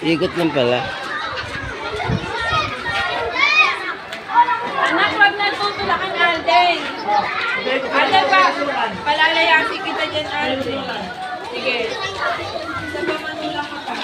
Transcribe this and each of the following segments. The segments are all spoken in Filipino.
Ikot lang pala. Anak, wag na tutulakan, Alden. Alden pa, palalayasin kita dyan, Alden. Sige. Sa pamanula ka pa.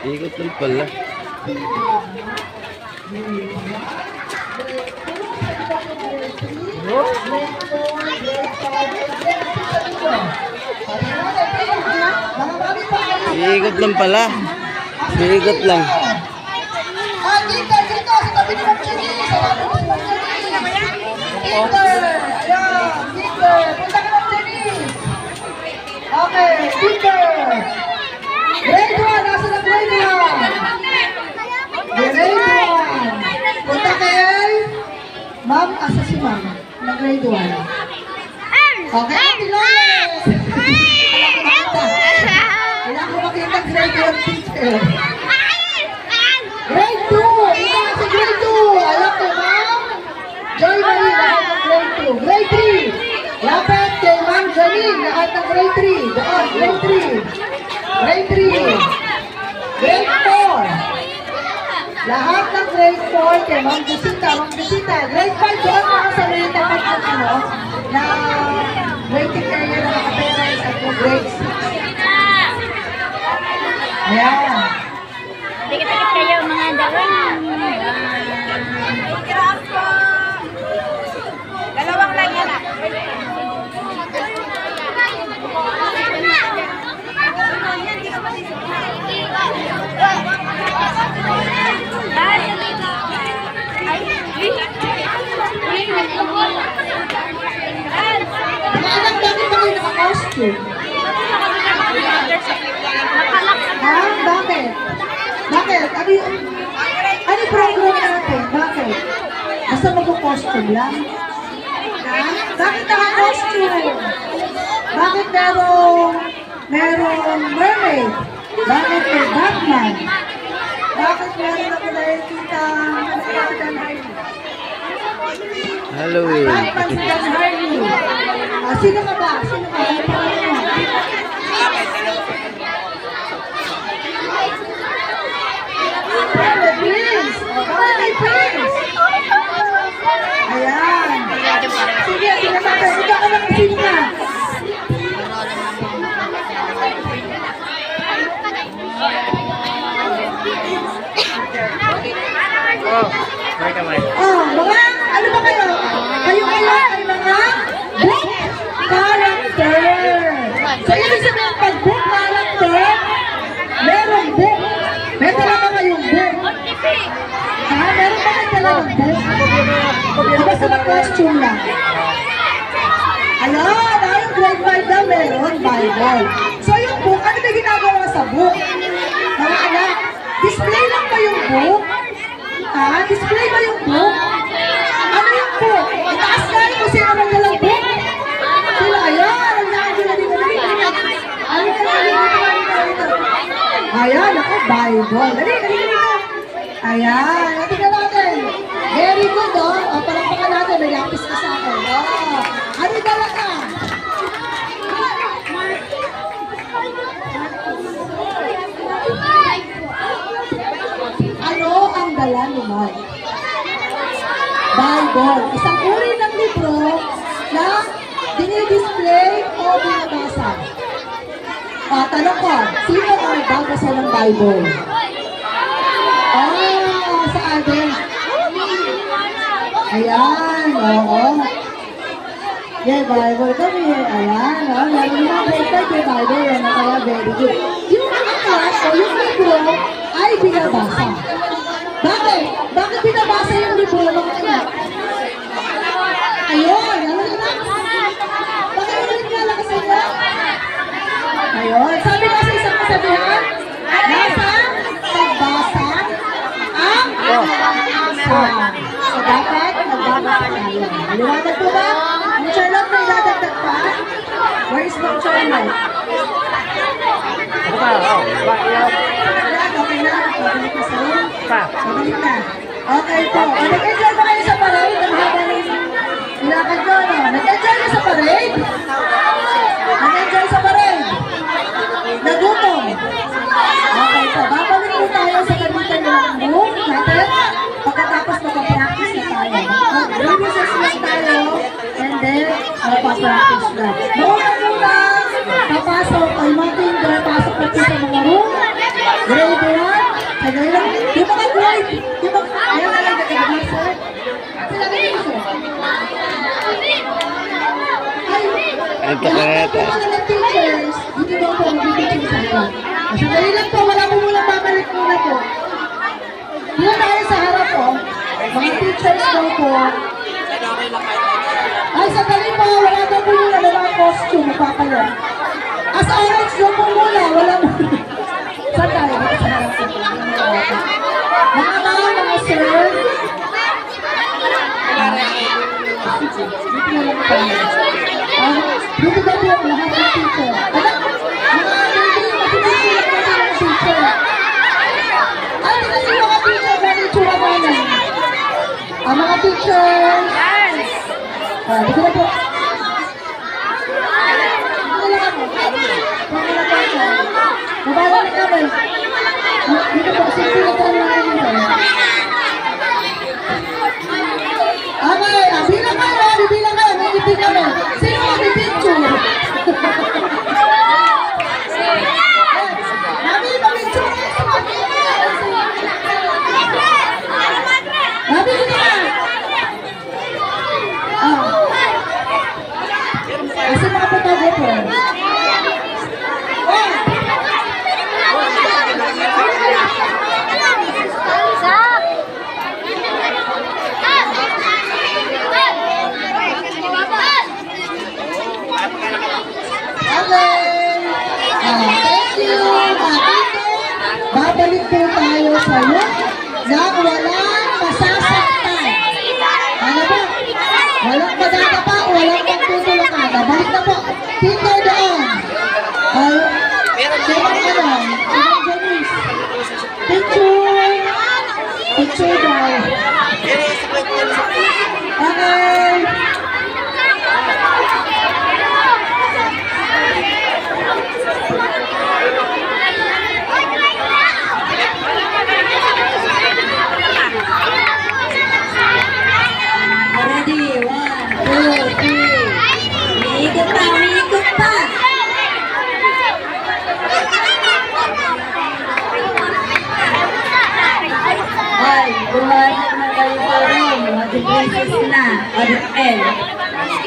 Ikot lang pala. Ikot lang pala. Ikot lang. Dito, dito, sa tabi ni Ma'am Jenny. Sa tabi ni Ma'am Jenny. Dito, ayan, dito. Punta ka Ma'am Jenny. Okay, dito. Grade 1, nasa na grade 1? Grade 1. Punta kay Ma'am, asa si Ma'am, na grade 1. Okay, Ate Lourdes. Wala ko makita grade 1 teacher. Grade 2! Ikaw sa grade 2! Alam ko, Ma'am? Joy Marie, lahat ng grade 2. Grade 3! Lapit kay Ma'am Janine, lahat ng grade 3. Doon, grade 3. Grade 3. Grade 4. Lahat ng grade 4 kay Ma'am Josita. Ma'am Josita. Grade 5 doon mga sa may tapat ng ano, na waiting area na nakaperais at yung grade 6. Ayan. Dikit-dikit kayo mga dawang. Dalawang line yan, ah. Mga anak, bakit ba kayo naka-costume? Ha? Bakit? Bakit? Ano program natin? Bakit? Basta mag-costume lang? Ha? Bakit naka-costume? Bakit merong mermaid? Bakit may Batman? Bakit meron ako nakikita Captain Harley? Halloween. Batman si Dan Harley. Sino ka ba? Sino ka ba? Prince! Bakit may Prince? Ayan. Sige, sinasabay. Ikaw ka lang sino ka? Oh, mga, ano ba kayo? Kayo ay mga book character. So, ibig sabihin, pag book character, merong book. May dala ba kayong book? Ha? Meron ba kayo dala ng book? Diba sa costume lang? Ayan, yung grade 5 na meron, Bible. So, yung book, ano ba ginagawa sa book? Mga anak, display lang ba yung book? Ha? Display ba yung book? Ano yung book? Itaas nga kung sino naman dalang book. Sila, ayan. Ang lahat sila dito. Ayan, ako, Bible. Dali, dito. Ayan, tingnan natin. Very good, oh. O, palakpakan natin. May lapis ka sa akin. Oh. Ano yung dala ka? Ano ang dala ni Mark? Bible. Isang uri ng libro na dinidisplay o binabasa. Tanong ko, sino ang nagbabasa ng Bible? Sa atin. Ayan, oo. Yeah, Bible kami. Ayan, oo. Lalo yung mga breaker, may Bible. Yan, kaya very good. Yung akas o yung libro ay binabasa. Bakit? Bakit binabasa yung libro mga anak? Ayun, ano na? Bakit ulit nga lang kasi niya? Ayun, sabi nga sa isang kasabihan, nasa pagbasa ang asa. So dapat magbabasa tayo. Maliwanag po ba? Ang Charlotte may dadagdag pa? Where is Ma'am Charlotte? Ayan, okay na. Pabalik na sa room. Pabalik na. Okay po. O, nag-enjoy ba kayo sa parade? Ang haba ng ilakad nyo, no? Nag-enjoy ka sa parade? Nag-enjoy sa parade? Nagutom? Okay po. Babalik po tayo sa kanilang ng room natin. Pagkatapos mag-practice na tayo. Mag-recess tayo. And then, pa-practice na. Muna, papasok ay mga finger, pasok na po sa mga room. Grade 1. Yung mga grade, yung mga, ayan na lang nagkagawa, sir. Sila na yun, sir. Ang takareta. Yung mga teachers, dito daw po mag-teaching sa akin. Sandali lang po, wala po muna babalik muna po. Dito tayo sa harap po, mga teachers daw po. Ay, sandali po, wala daw po muna, wala costume, magpapalit. As orange daw po muna, wala mo. Saan tayo? Dito sa harap po. Mga mga sir. Dito na lang po. Dito daw po ang lahat ng teacher. Anak, mga baby, matinig sila natin ng teacher. Ay, dito sila mga teacher, mga itsura namin. Ang mga teachers. Dito na po. Mabala na kami. Dito po, simple na tayo mga dito. Okay, bilang kayo, bibilang kayo, may ibig kami. Sino mag-picture? Nabi, mag-picture. Nabi, hindi na. Kasi mga patago po. Thank you. Babalik po tayo sa room nang walang masasaktan. Ano po? Walang madadapa, walang magtutulakada. Balik na po. Tingnan doon. Sinang ano? Sinang Janice? Picture. Picture daw. Okay. Ready? 1, 2, 3. Umiikot pa, umiikot pa. Ay, bumahan na kayo sa room. Mag-braces na. Adriel.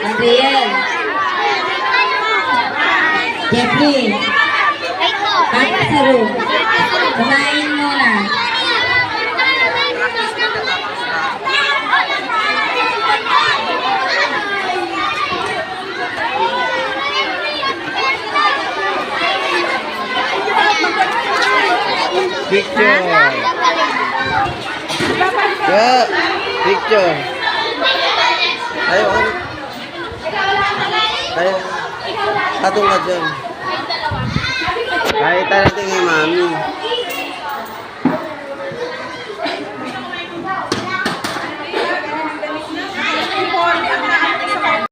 Adriel. Jeffrey. Pasok sa room. Kumain muna. Picture. Yeah, picture. Tayo, ano? Tayo. Patong ka dyan. Kahit natin kay mami.